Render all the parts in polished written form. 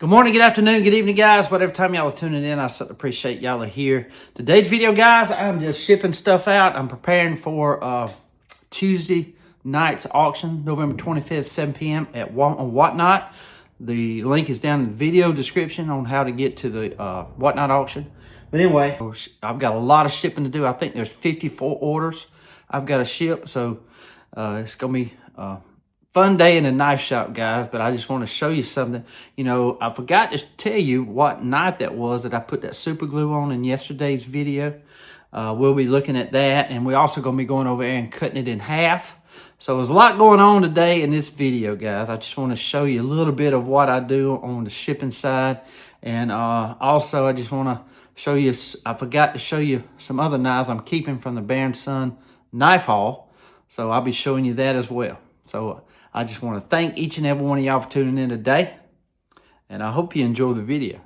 Good morning, good afternoon, good evening, guys. Whatever time y'all are tuning in, I certainly appreciate y'all are here. Today's video, guys, I'm just shipping stuff out. I'm preparing for Tuesday night's auction, November 25th, 7 p.m. on Whatnot. The link is down in the video description on how to get to the Whatnot auction. But anyway, I've got a lot of shipping to do. I think there's 54 orders I've got to ship, so it's going to be fun day in the knife shop, guys, but I just want to show you something. You know, I forgot to tell you what knife that was that I put that super glue on in yesterday's video. We'll be looking at that, and we're also going to be going over there and cutting it in half. So there's a lot going on today in this video, guys. I just want to show you a little bit of what I do on the shipping side, and also I just want to show you, I forgot to show you some other knives I'm keeping from the Baron Son knife haul, so I'll be showing you that as well. So I just want to thank each and every one of y'all for tuning in today, and I hope you enjoy the video.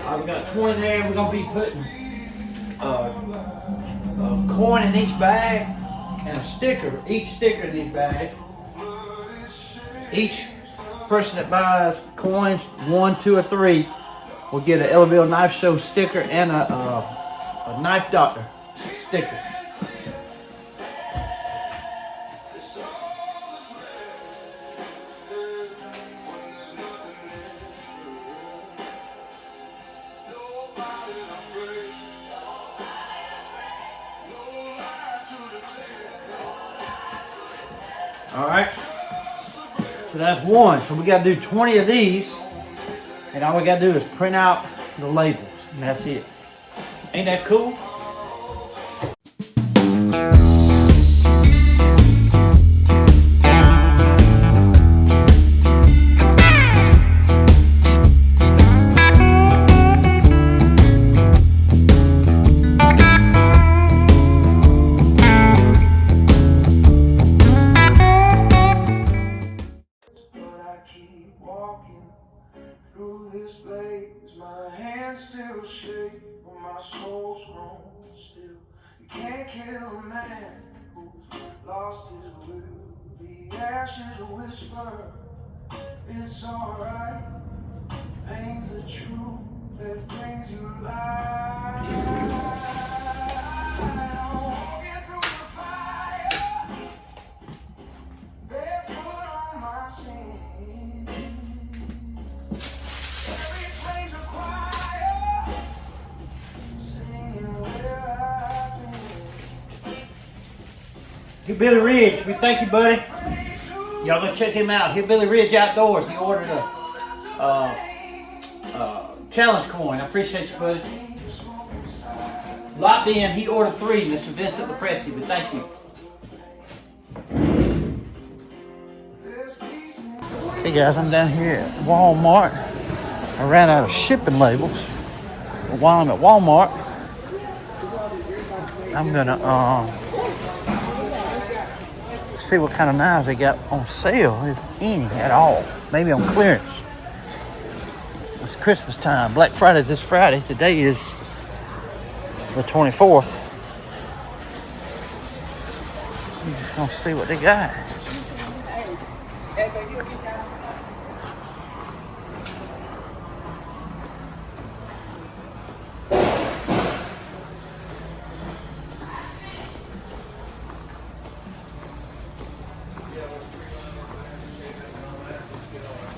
I've got 20 there. We're going to be putting a coin in each bag and a sticker, each sticker in each bag. Each person that buys coins, 1, 2, or 3, will get an Ellaville Knife Show sticker and a Knife Doctor sticker. All right, so that's one. So we got to do 20 of these, and all we got to do is print out the labels, and that's it. Ain't that cool? Through this blaze, my hands still shake, but my soul's grown still. You can't kill a man who's lost his will. The ashes whisper, it's alright. Pain's the truth that brings you life. Walking through the fire, barefoot on my skin. Billy Ridge, we thank you, buddy. Y'all go check him out. Billy Ridge Outdoors. He ordered a challenge coin. I appreciate you, buddy. Locked in. He ordered 3, Mr. Vincent Lepresky, but thank you. Hey guys, I'm down here at Walmart. I ran out of shipping labels. While I'm at Walmart, I'm gonna see what kind of knives they got on sale, if any at all. Maybe on clearance. It's Christmas time. Black Friday this Friday. Today is the 24th. I'm just gonna see what they got.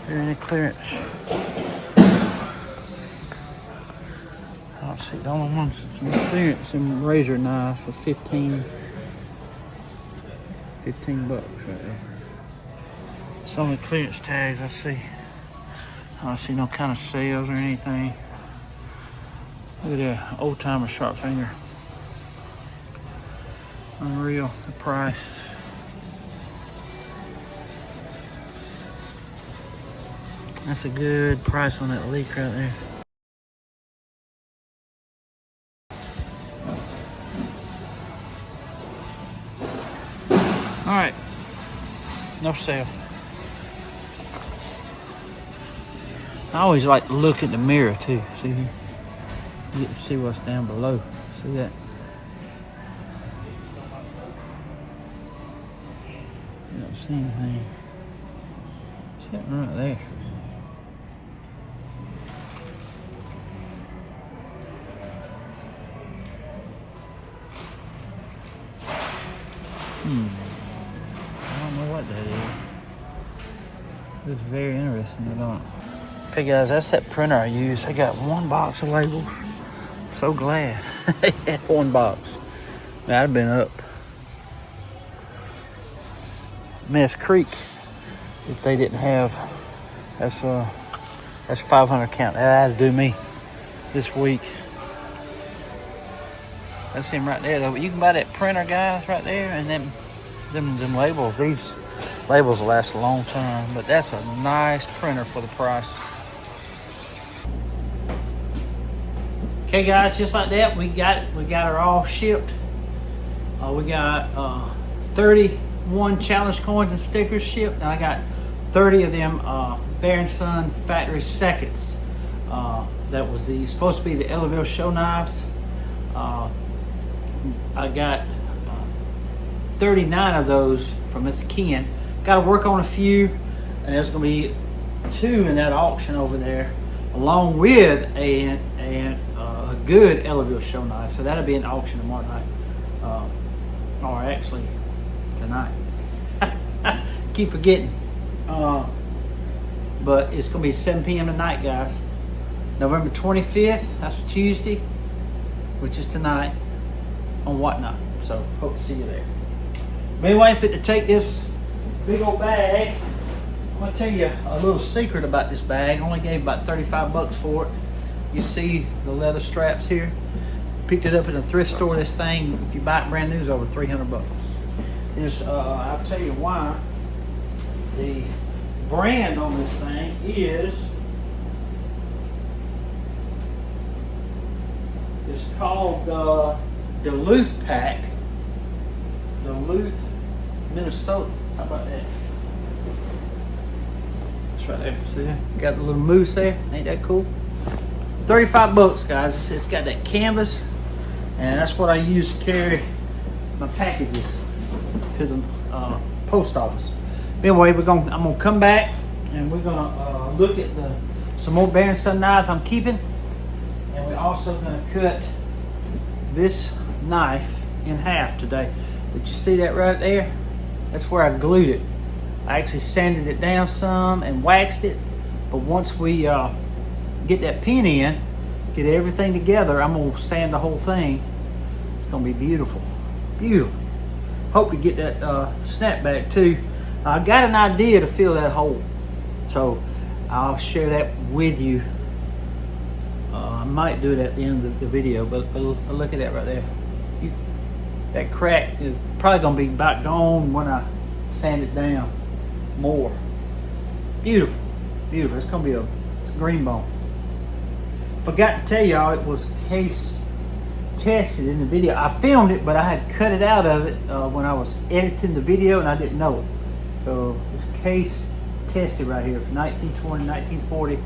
Any clearance? I don't see the only ones that's in clearance in razor knives for 15 bucks right there. It's only clearance tags I see. I don't see no kind of sales or anything. Look at that, old timer sharp finger. Unreal, the price. That's a good price on that leak right there. All right, no sale. I always like to look in the mirror too. See here? You get to see what's down below. See that? see anything. Sitting right there. I don't know what that is. It's very interesting, I don't. Okay guys, that's that printer I use. I got one box of labels. So glad they had one box. Man, I'd have been up Mess Creek if they didn't have. That's 500 count. That had to do me this week. That's him right there though. You can buy that printer, guys, right there, and them labels. These labels will last a long time, but that's a nice printer for the price. Okay guys, just like that, we got her all shipped. We got 31 challenge coins and stickers shipped, and I got 30 of them Bear & Son factory seconds. That was supposed to be the Ellaville show knives. I got 39 of those from Mr. Ken. Got to work on a few, and there's going to be 2 in that auction over there, along with a good Ellaville show knife. So that'll be an auction tomorrow night, or actually tonight. Keep forgetting. But it's going to be 7 p.m. tonight, guys. November 25th, that's Tuesday, which is tonight, on Whatnot. So hope to see you there. But anyway, to take this big old bag, I'm going to tell you a little secret about this bag. I only gave about 35 bucks for it. You see the leather straps here. Picked it up in a thrift store. This thing, if you buy it brand new, is over 300 bucks. I'll tell you why. The brand on this thing is, it's called Duluth Pack. Duluth, Minnesota. How about that? It's right there. See there? Got the little moose there. Ain't that cool? 35 bucks, guys. It's got that canvas, and that's what I use to carry my packages to the post office. Anyway, I'm gonna come back and we're gonna look at some more Bear & Son knives I'm keeping, and we're also gonna cut this knife in half today. Did you see that right there? That's where I glued it. I actually sanded it down some and waxed it, but once we get that pin in, get everything together, I'm gonna sand the whole thing. It's gonna be beautiful, beautiful. Hope to get that snapback too. I got an idea to fill that hole, so I'll share that with you. I might do it at the end of the video, but look at that right there. That crack is probably gonna be about gone when I sand it down more. Beautiful, beautiful. It's gonna be it's a green bone. Forgot to tell y'all, it was case tested in the video. I filmed it, but I had cut it out of it when I was editing the video, and I didn't know it. So it's case tested right here from 1920, 1940.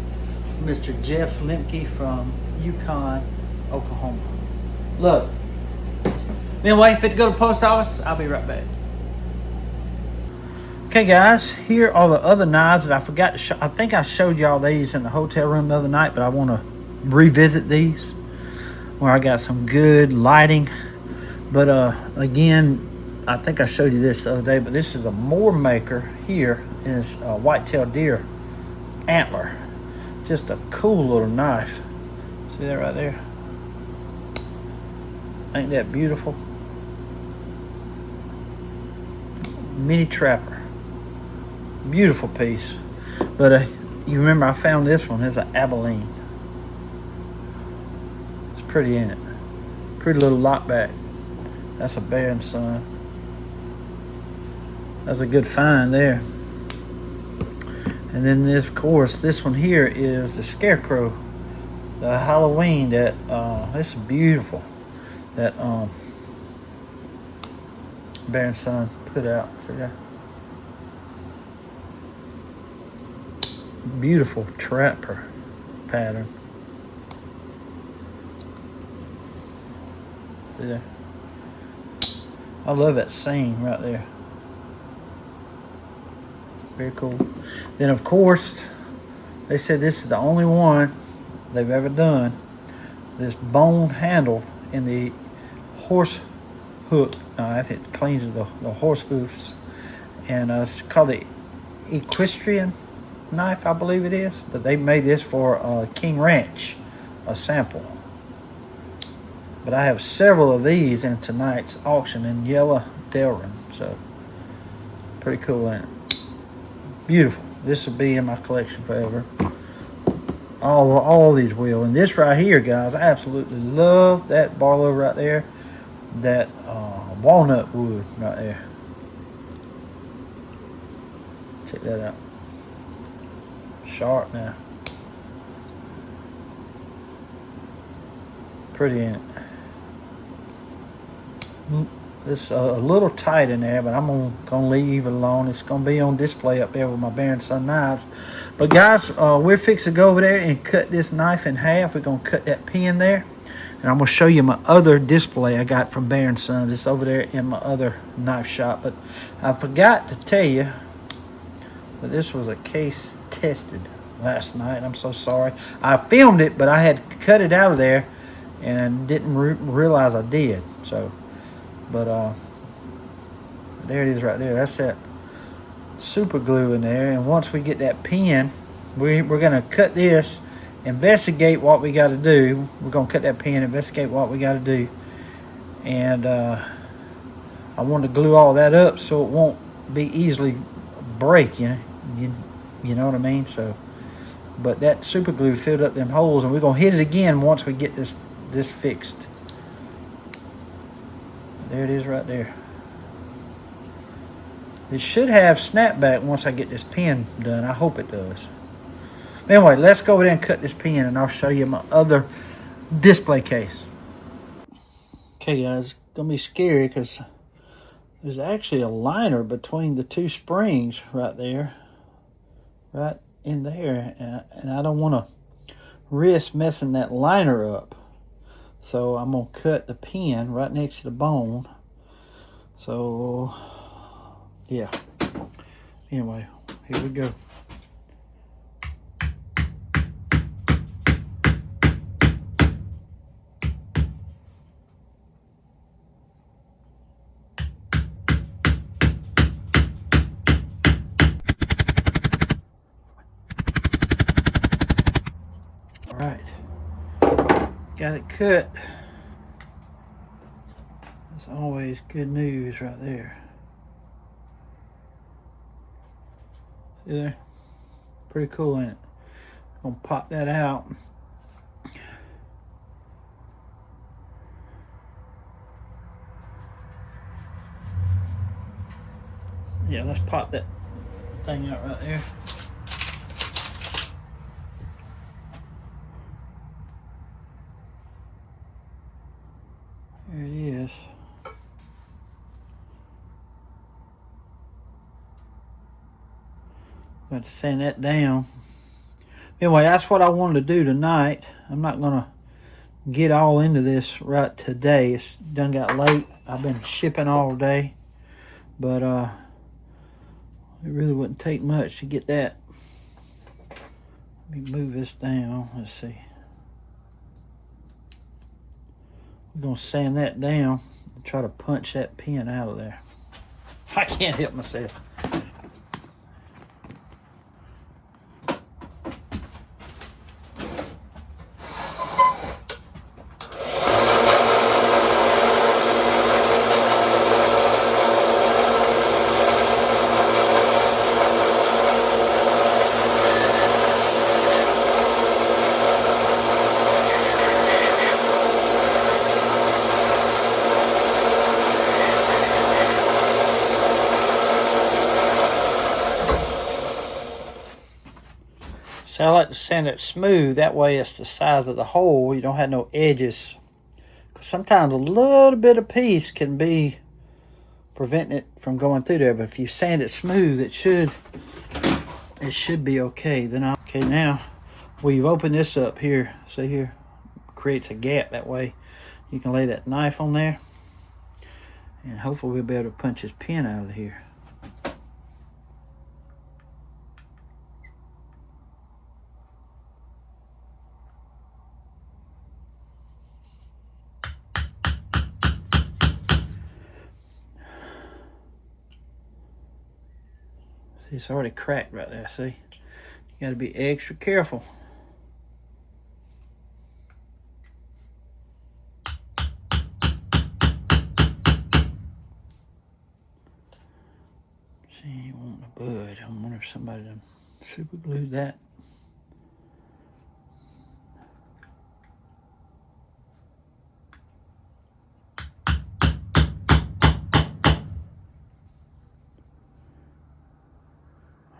Mr. Jeff Lemke from Yukon, Oklahoma. Look. Anyway, if it go to the post office, I'll be right back. Okay guys, here are the other knives that I forgot to show. I think I showed y'all these in the hotel room the other night, but I want to revisit these where I got some good lighting. But again, I think I showed you this the other day, but this is a Moore Maker here. It's a white-tailed deer antler. Just a cool little knife. See that right there? Ain't that beautiful? Mini Trapper. Beautiful piece. But you remember I found this one. It's an Abilene. It's pretty, ain't it? Pretty little lockback. That's a Bear & Son. That's a good find there. And then this, of course, this one here is the Scarecrow, the Halloween. That this is beautiful. That Bear & Son put out. See that? Beautiful trapper pattern. See there? I love that seam right there. Very cool. Then, of course, they said this is the only one they've ever done. This bone handle in the horse hook knife. It cleans the horse hoofs. And it's called the equestrian knife, I believe it is. But they made this for King Ranch, a sample. But I have several of these in tonight's auction in yellow Delrin. So, pretty cool, ain't it? Beautiful. This will be in my collection forever. All these will. And this right here, guys, I absolutely love that Barlow right there. That walnut wood right there. Check that out. Sharp now. Pretty, ain't it? It's a little tight in there, but I'm gonna leave it alone. It's gonna be on display up there with my Bear and Son knives. But guys, we're fixing to go over there and cut this knife in half. We're gonna cut that pin there, and I'm gonna show you my other display I got from Bear and Sons. It's over there in my other knife shop. But I forgot to tell you that this was a case tested last night. I'm so sorry. I filmed it, but I had cut it out of there and didn't realize I did. So. But there it is right there. That's that super glue in there. And once we get that pin, we're going to cut this, investigate what we got to do. We're going to cut that pin, investigate what we got to do. And I want to glue all that up so it won't be easily break, you know what I mean? So, but that super glue filled up them holes, and we're going to hit it again once we get this fixed. There it is right there. It should have snapback once I get this pin done. I hope it does. Anyway, let's go over there and cut this pin, and I'll show you my other display case. Okay, guys, it's going to be scary because there's actually a liner between the two springs right there. Right in there. And I don't want to risk messing that liner up. So I'm going to cut the pin right next to the bone. So, yeah. Anyway, here we go. All right. Got it cut. That's always good news right there. See there? Pretty cool, ain't it? I'm gonna pop that out. Yeah, let's pop that thing out right there. There it is. Got to sand that down. Anyway, that's what I wanted to do tonight. I'm not going to get all into this right today. It's done got late. I've been shipping all day. But it really wouldn't take much to get that. Let me move this down. Let's see. We're going to sand that down and try to punch that pin out of there. I can't help myself. So I like to sand it smooth. That way it's the size of the hole. You don't have no edges. Because sometimes a little bit of piece can be preventing it from going through there. But if you sand it smooth, it should be okay. Okay, now we've opened this up here. See here? Creates a gap. That way you can lay that knife on there. And hopefully we'll be able to punch this pin out of here. See, it's already cracked right there, see? You gotta be extra careful. She ain't wanting to budge. I wonder if somebody done super glued that.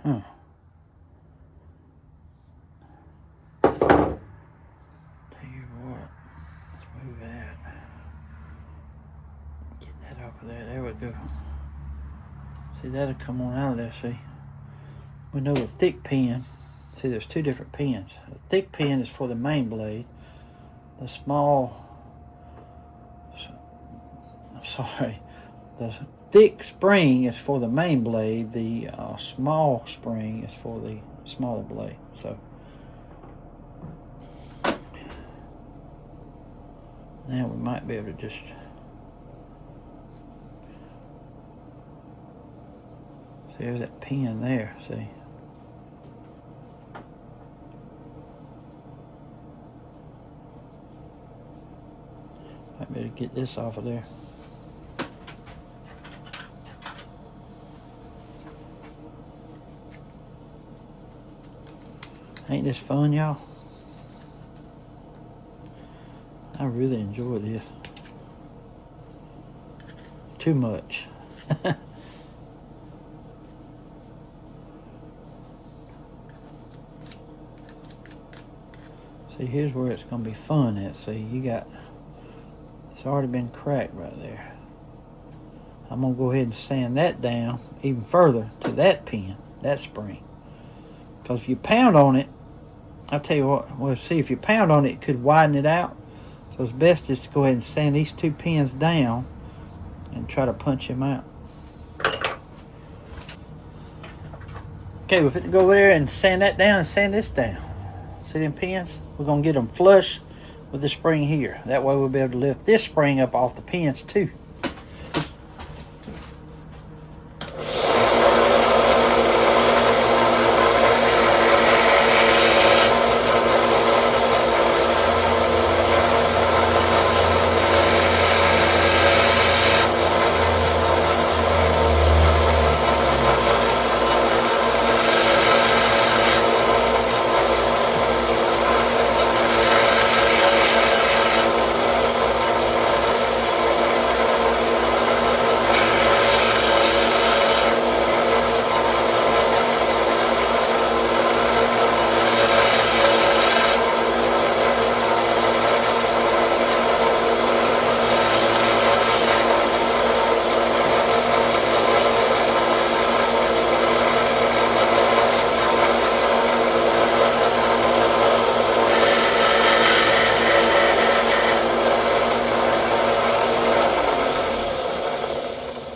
Huh. Tell you what, let's move that. Get that off of there. There we go. See, that'll come on out of there, see? We know the thick pin. See, there's two different pins. The thick pin is for the main blade. The small, I'm sorry, the thick spring is for the main blade. The small spring is for the smaller blade. So now we might be able to just see, there's that pin there, see? Might better get this off of there. Ain't this fun, y'all? I really enjoy this. Too much. See, here's where it's gonna be fun at. See, you got, it's already been cracked right there. I'm gonna go ahead and sand that down even further to that pin, that spring. Because if you pound on it, I'll tell you what, well, see, if you pound on it, it could widen it out. So it's best just to go ahead and sand these two pins down and try to punch them out. Okay, we're fit to go over there and sand that down and sand this down. See them pins? We're gonna get them flush with the spring here. That way we'll be able to lift this spring up off the pins too.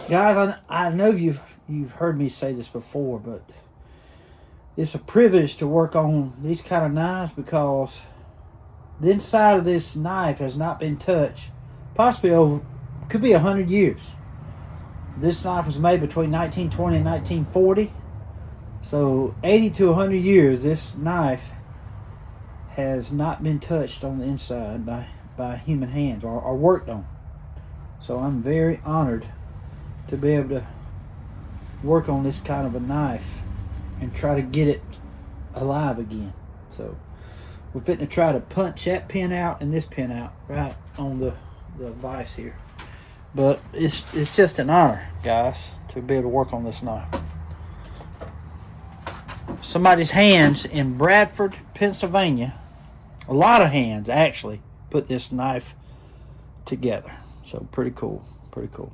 Guys, I know you've heard me say this before, but it's a privilege to work on these kind of knives because the inside of this knife has not been touched possibly over, could be 100 years. This knife was made between 1920 and 1940. So 80 to 100 years, this knife has not been touched on the inside by human hands or worked on. So I'm very honored to be able to work on this kind of a knife and try to get it alive again. So we're fitting to try to punch that pin out and this pin out right on the vise here. But it's just an honor, guys, to be able to work on this knife. Somebody's hands in Bradford, Pennsylvania, a lot of hands actually put this knife together. So pretty cool, pretty cool.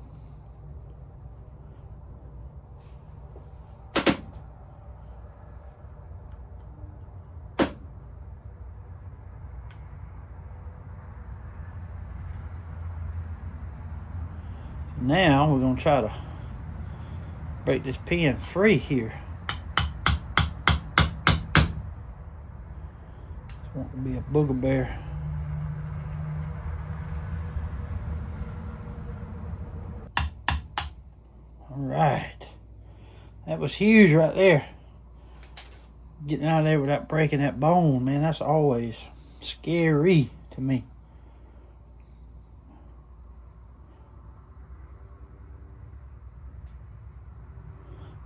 Now we're going to try to break this pin free here. It's wanting to be a booger bear. All right. That was huge right there. Getting out of there without breaking that bone, man, that's always scary to me.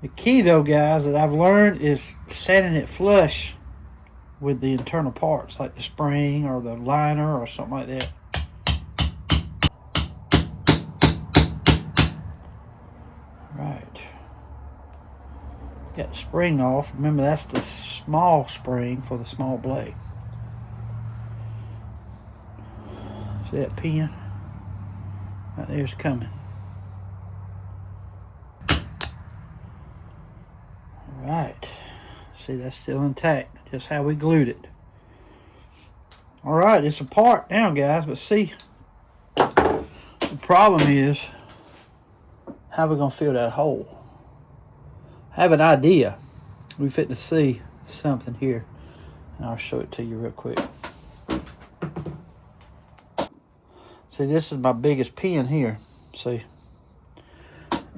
The key, though, guys, that I've learned is setting it flush with the internal parts, like the spring or the liner or something like that. Right. Got the spring off. Remember, that's the small spring for the small blade. See that pin? Right there's coming. Alright. See, that's still intact. Just how we glued it. Alright, it's apart now, guys. But see, the problem is, how we going to fill that hole? I have an idea. We fit to see something here. And I'll show it to you real quick. See, this is my biggest pin here. See?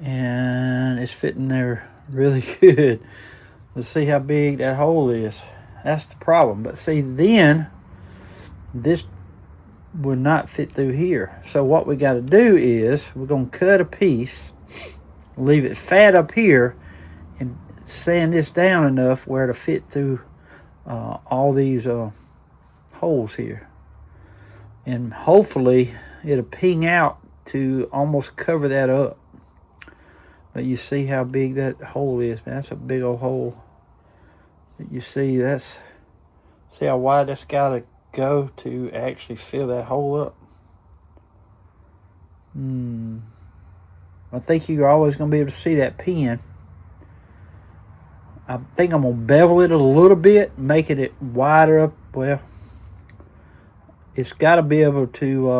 And it's fitting there really good. Let's see how big that hole is. That's the problem. But see, then this would not fit through here. So what we got to do is we're going to cut a piece, leave it fat up here, and sand this down enough where to fit through all these holes here. And hopefully it'll ping out to almost cover that up. But you see how big that hole is, man. That's a big old hole. But you see, see how wide that's got to go to actually fill that hole up. I think you're always going to be able to see that pin. I think I'm going to bevel it a little bit, making it wider up. Well, it's got to be able to,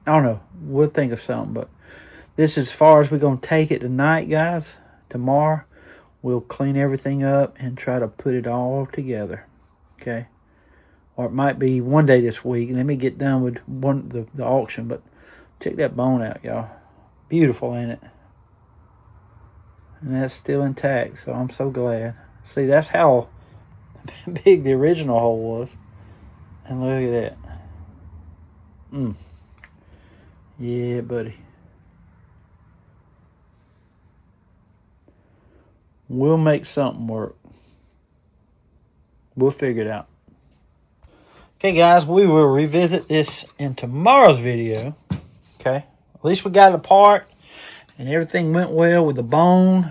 I don't know, we'll think of something. But this is as far as we're going to take it tonight, guys. Tomorrow, we'll clean everything up and try to put it all together. Okay? Or it might be one day this week. Let me get done with the auction. But check that bone out, y'all. Beautiful, ain't it? And that's still intact, so I'm so glad. See, that's how big the original hole was. And look at that. Yeah, buddy. We'll make something work. We'll figure it out. Okay, guys, we will revisit this in tomorrow's video. Okay? At least we got it apart. And everything went well with the bone.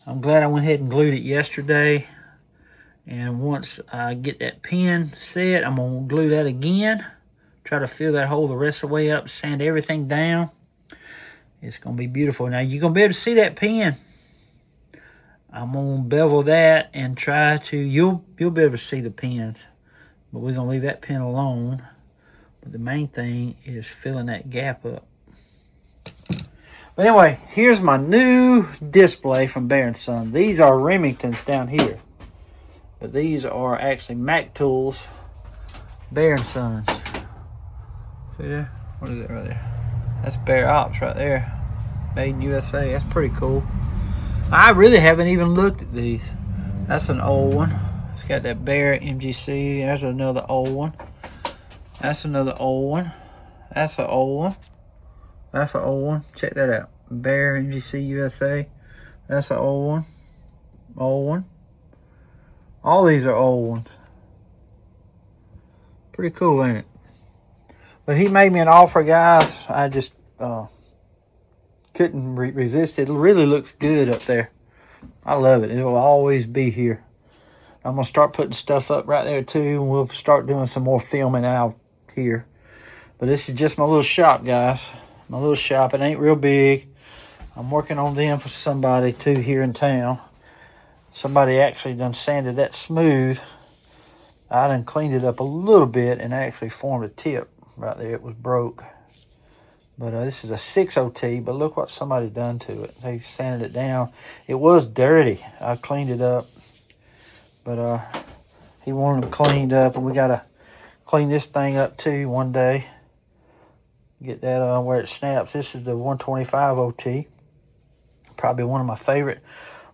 I'm glad I went ahead and glued it yesterday. And once I get that pin set, I'm going to glue that again. Try to fill that hole the rest of the way up. Sand everything down. It's going to be beautiful. Now, you're going to be able to see that pin. I'm going to bevel that and try to... You'll be able to see the pins. But we're going to leave that pin alone. But the main thing is filling that gap up. But anyway, here's my new display from Bear & Son. These are Remingtons down here. But these are actually Mac Tools, Bear & Sons. See there? What is it right there? That's Bear Ops right there. Made in USA. That's pretty cool. I really haven't even looked at these. That's an old one. It's got that Bear MGC. There's another old one. That's another old one. That's an old one. That's an old one. Check that out. Bear MGC USA. That's an old one. Old one. All these are old ones. Pretty cool, ain't it? But he made me an offer, guys. I just couldn't resist it. It really looks good up there. I love it. It will always be here. I'm going to start putting stuff up right there, too. And we'll start doing some more filming out here. But this is just my little shop, guys. My little shop. It ain't real big. I'm working on them for somebody, too, here in town. Somebody actually done sanded that smooth. I done cleaned it up a little bit and actually formed a tip right there. It was broke. But this is a 6OT, but look what somebody done to it. They sanded it down. It was dirty. I cleaned it up. But he wanted them cleaned up, and we got to clean this thing up too one day. Get that where it snaps. This is the 125 OT. Probably one of my favorite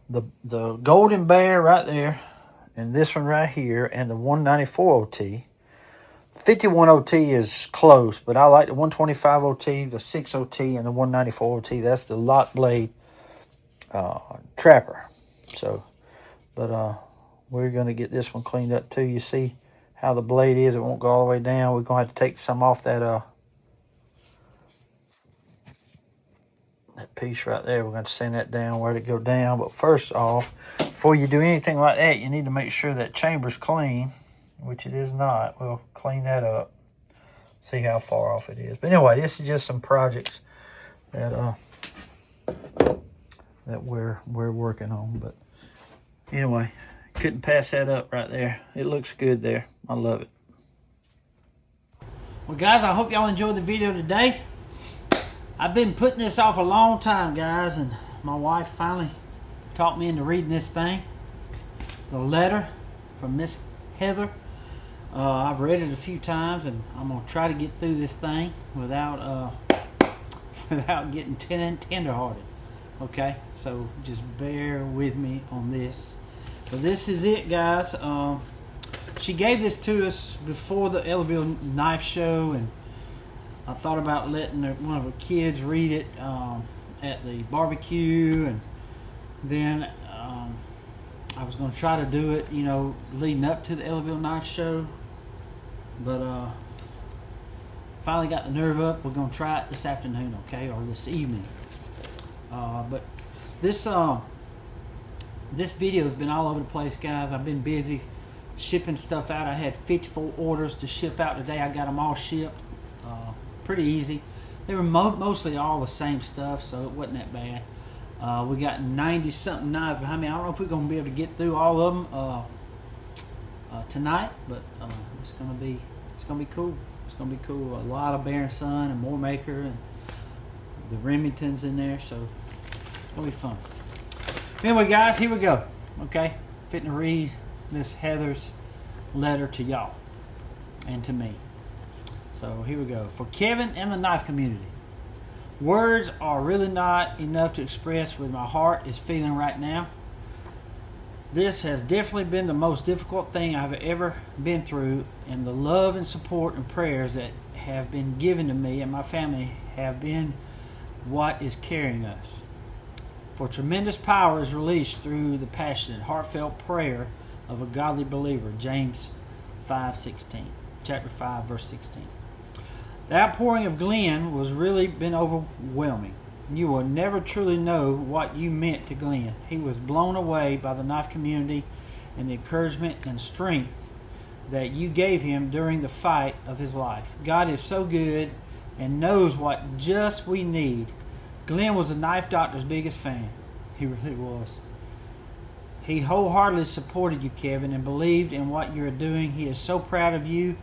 the Golden Bear right there, and this one right here, and the 194 OT. 51 OT is close, but I like the 125 OT, the 6 OT, and the 194 OT. That's the lock blade trapper. So, but we're going to get this one cleaned up too. You see how the blade is. It won't go all the way down. We're going to have to take some off that that piece right there. We're going to sand that down where it go down. But first off, before you do anything like that, you need to make sure that chamber's clean, which it is not. We'll clean that up. See how far off it is. But anyway, this is just some projects that that we're working on. But anyway, couldn't pass that up right there. It looks good there. I love it. Well, guys, I hope y'all enjoyed the video today. I've been putting this off a long time, guys, and my wife finally talked me into reading this thing. The letter from Miss Heather. I've read it a few times, and I'm going to try to get through this thing without without getting tenderhearted. Okay? So just bear with me on this. So this is it, guys. She gave this to us before the Ellaville Knife Show, and I thought about letting one of her kids read it at the barbecue, and then I was going to try to do it, you know, leading up to the Ellaville Knife Show, but finally got the nerve up. We're going to try it this afternoon, okay, or this evening. But this video has been all over the place, guys. I've been busy shipping stuff out. I had 54 orders to ship out today. I got them all shipped. Pretty easy. They were mostly all the same stuff, so it wasn't that bad. We got 90-something knives behind me. I don't know if we're going to be able to get through all of them tonight, but it's going to be cool. It's going to be cool. A lot of Bear & Son and More Maker and the Remingtons in there, so it's going to be fun. Anyway, guys, here we go. Okay, fitting to read Miss Heather's letter to y'all and to me. So here we go. For Kevin and the knife community. Words are really not enough to express what my heart is feeling right now. This has definitely been the most difficult thing I've ever been through, and the love and support and prayers that have been given to me and my family have been what is carrying us. For tremendous power is released through the passionate, heartfelt prayer of a godly believer. James 5:16. Chapter 5, verse 16. The outpouring of Glen was really been overwhelming. You will never truly know what you meant to Glen. He was blown away by the knife community and the encouragement and strength that you gave him during the fight of his life. God is so good and knows what just we need. Glen was the knife doctor's biggest fan. He really was. He wholeheartedly supported you, Kevin, and believed in what you are doing. He is so proud of you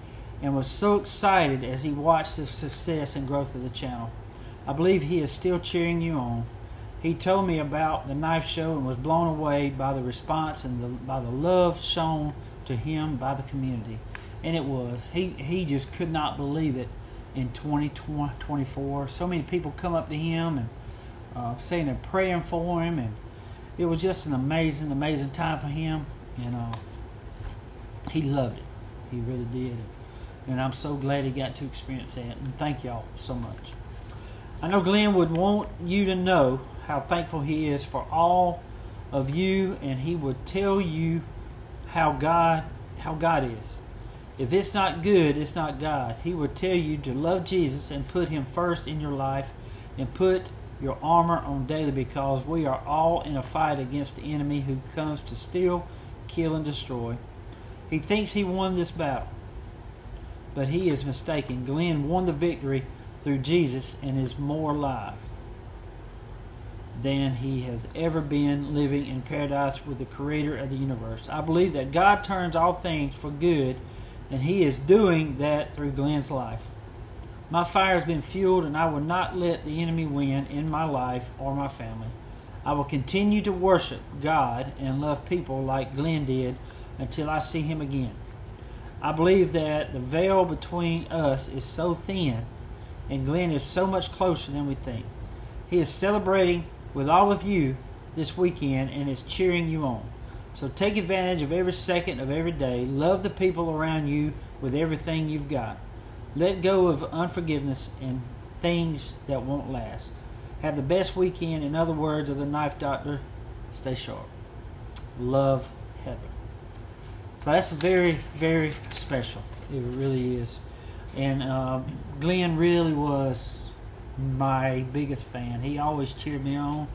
and was so excited as he watched the success and growth of the channel. I believe he is still cheering you on. He told me about the knife show and was blown away by the response and by the love shown to him by the community. And it was. He just could not believe it in 2024. So many people come up to him and saying they're praying for him, and it was just an amazing time for him, and he loved it. He really did. And I'm so glad he got to experience that. And thank y'all so much. I know Glen would want you to know how thankful he is for all of you, and he would tell you how God is. If it's not good, it's not God. He would tell you to love Jesus and put him first in your life and put your armor on daily, because we are all in a fight against the enemy who comes to steal, kill, and destroy. He thinks he won this battle, but he is mistaken. Glen won the victory through Jesus and is more alive than he has ever been, living in paradise with the creator of the universe. I believe that God turns all things for good, and he is doing that through Glen's life. My fire has been fueled, and I will not let the enemy win in my life or my family. I will continue to worship God and love people like Glen did until I see him again. I believe that the veil between us is so thin, and Glen is so much closer than we think. He is celebrating with all of you this weekend, and it's cheering you on. So take advantage of every second of every day. Love the people around you with everything you've got. Let go of unforgiveness and things that won't last. Have the best weekend. In other words of the Knife Doctor, stay sharp. Love, Heather. So that's very, very special. It really is. And Glen really was my biggest fan. He always cheered me on.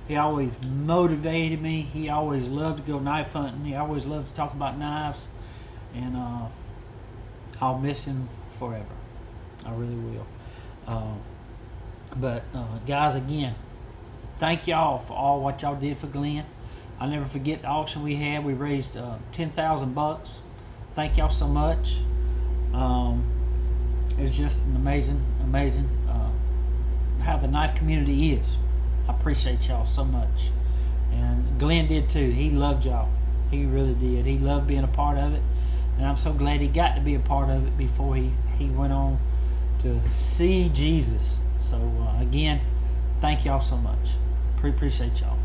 He always motivated me. He always loved to go knife hunting. He always loved to talk about knives. And I'll miss him forever. I really will. But guys, again, thank y'all for all what y'all did for Glen. I'll never forget the auction we had. We raised $10,000. Thank y'all so much. It was just an amazing how the knife community is. I appreciate y'all so much. And Glen did too. He loved y'all. He really did. He loved being a part of it. And I'm so glad he got to be a part of it before he went on to see Jesus. So again, thank y'all so much. Appreciate y'all.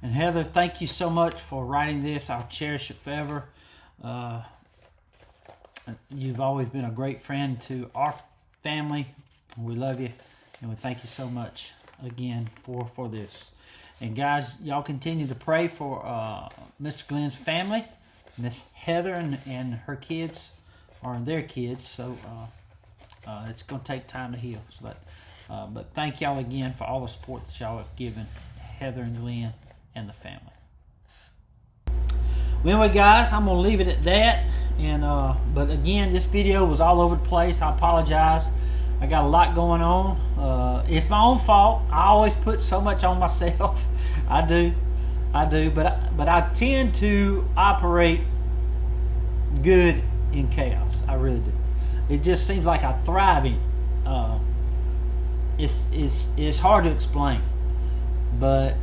And Heather, thank you so much for writing this. I'll cherish it forever. You've always been a great friend to our family. We love you, and we thank you so much again for this. And guys, y'all continue to pray for Mr. Glen's family, Miss Heather and her kids, or their kids. So it's going to take time to heal. So but thank y'all again for all the support that y'all have given Heather and Glen and the family. Well, anyway, guys, I'm going to leave it at that. And but again, this video was all over the place. I apologize. I got a lot going on. It's my own fault. I always put so much on myself. I do. But I tend to operate good in chaos. I really do. It just seems like I thrive in it. It's hard to explain. But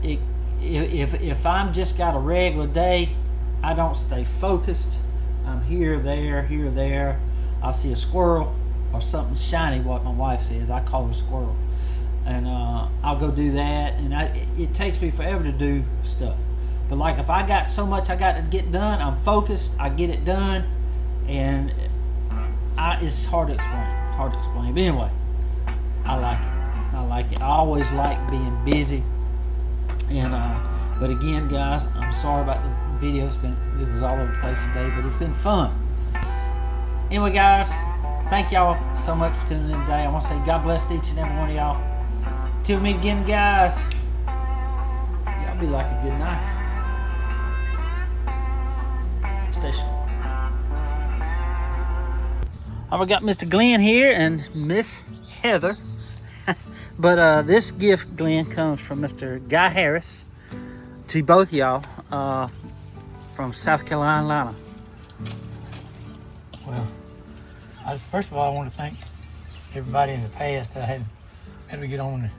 if I'm just got a regular day, I don't stay focused. I'm here, there. I'll see a squirrel or something shiny, what my wife says. I call it a squirrel. And I'll go do that. And it takes me forever to do stuff. But like if I got so much I got to get done, I'm focused, I get it done. And it's hard to explain. But anyway, I like it. I always like being busy. And but again, guys, I'm sorry about the video. It was all over the place today, but it's been fun. Anyway, guys, thank y'all so much for tuning in today. I want to say God bless each and every one of y'all. Till we meet again, guys. Y'all be like a good night. Stay sharp. We got Mr. Glen here and Miss Heather. But this gift, Glen, comes from Mr. Guy Harris to both y'all from South Carolina. Well, first of all, I want to thank everybody in the past that I hadn't been able to get on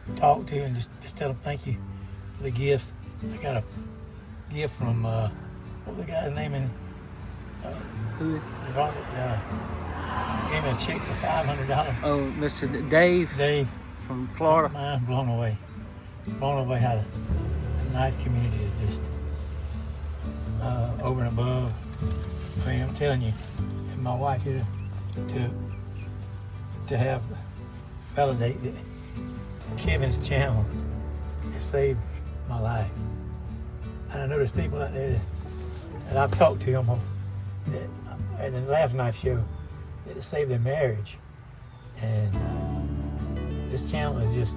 and talk to, and just tell them thank you for the gifts. I got a gift from, what was the guy's name in? Who is? Gave me a check for $500. Oh, Mr. Dave. Dave. From Florida. Mine's blown away. Blown away how the knife community is just over and above. I mean, I'm telling you, and my wife here to have validate that Kevin's channel has saved my life. And I know there's people out there that I've talked to them that at the last knife show that it saved their marriage. And this channel is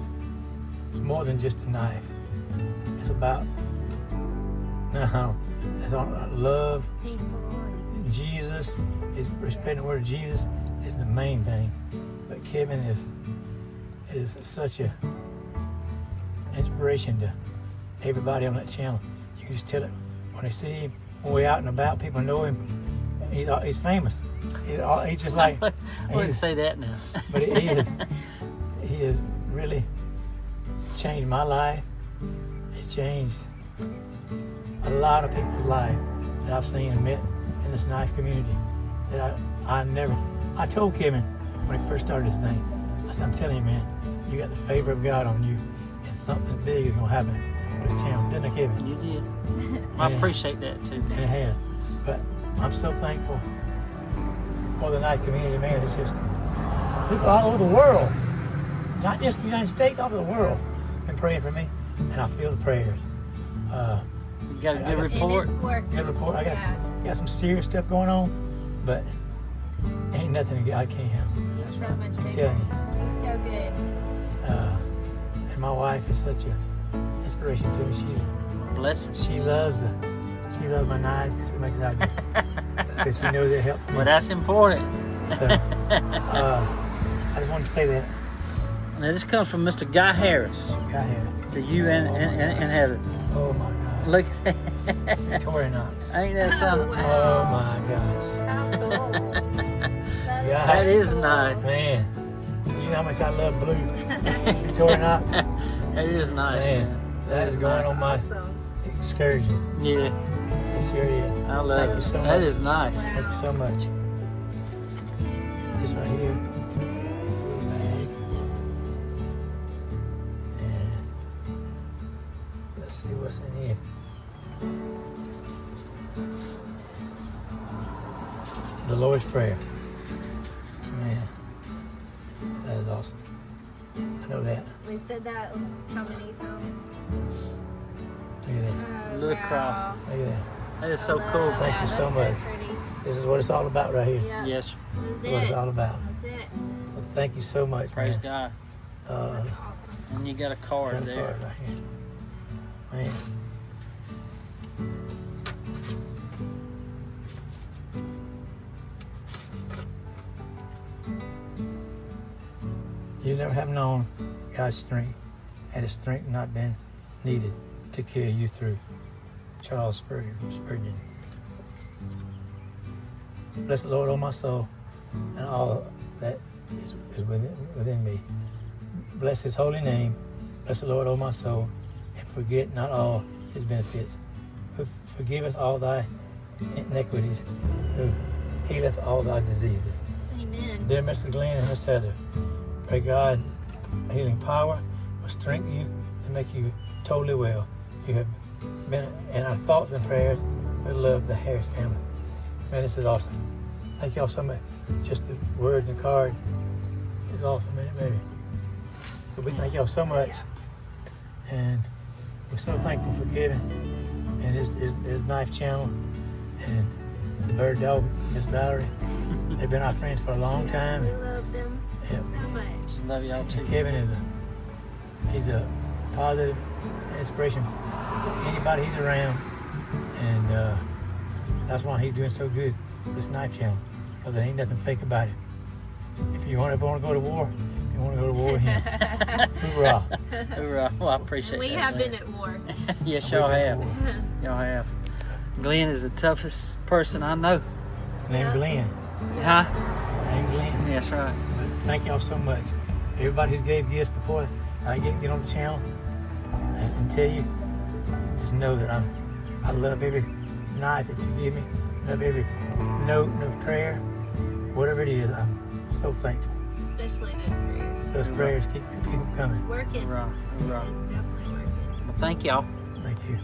it's more than just a knife. It's about it's on love. Jesus is spreading the word of Jesus is the main thing. But Kevin is such a inspiration to everybody on that channel. You can just tell it when they see him, when we're out and about, people know him. He's famous. He's just like. I wouldn't say that now. But he has really changed my life. It's changed a lot of people's lives that I've seen and met in this knife community. That I told Kevin when he first started this thing, I said, I'm telling you, man, you got the favor of God on you, and something big is gonna happen this channel, didn't I, Kevin? You did. I appreciate that too. And it has. But I'm so thankful for the Knife community, man. It's just people all over the world, not just the United States, all over the world, been praying for me, and I feel the prayers. You got a good report? And it's working. Good report. I got some serious stuff going on, but ain't nothing God can't handle. He's so much I'm bigger. telling you. He's so good. And my wife is such an inspiration to me. Bless it. She loves my knives just as much as I do, because she knows it helps me. Well, that's important. So, I just wanted to say that. Now, this comes from Mr. Guy Harris God had it. to you in heaven. Oh my God. Look, Victoria Knox. ain't that something? Oh my gosh. How cool. That is Yeah. That is nice. Man, you know how much I love blue. Victoria Knox. That is nice, man. Man, that is going on my awesome. excursion. Yeah, It sure is. I love Thank it. you so That much. is nice. Thank you so much. This right here. And let's see what's in here. The Lord's Prayer. Man, that is awesome. I know that. We've said that how many times? Look at that. Oh, Look, wow. Look at that. That is so I cool. love Thank that. you so That's much. pretty. This is what it's all about right here. Yeah. Yes, sir. That's That's what it's it. all about. That's it. So thank you so much, Praise man. God. That's awesome. And you got a card Got a there. card right here. Man. You never have known God's strength had His strength not been needed to carry you through. Charles Spurgeon. Bless the Lord, O my soul, and all that is within me. Bless His holy name. Bless the Lord, O my soul, and forget not all His benefits, who forgiveth all thy iniquities, who healeth all thy diseases. Amen. Dear Mr. Glen and Miss Heather, pray God healing power will strengthen you and make you totally well. You have been in our thoughts and prayers. We love the Harris family. Man, this is awesome. Thank y'all so much. Just the words and card is awesome, ain't it, baby? So we thank y'all so much. And we're so thankful for Kevin and his knife channel and the bird dog, Miss Valerie. They've been our friends for a long time. We love them And, so much. Love y'all too. and Kevin he's a positive inspiration to anybody he's around. And that's why he's doing so good with this knife channel, because there ain't nothing fake about it. If you ever want to go to war, you want to go to war with him. Hoorah. Hoorah. Well, I appreciate We that. have been at war. Yes, y'all We've been have. at war. Y'all have. Glenn is the toughest person I know. Named Glen. Huh? Named Glen. Yes, right. But thank y'all so much. Everybody who gave gifts before I get on the channel and tell you, just know that I love every knife that you give me. Love every note and every prayer. Whatever it is, I'm so thankful. Especially those prayers. Those prayers keep It's coming. working. Hoorah. Hoorah. It's definitely working. Well, thank y'all. Thank you.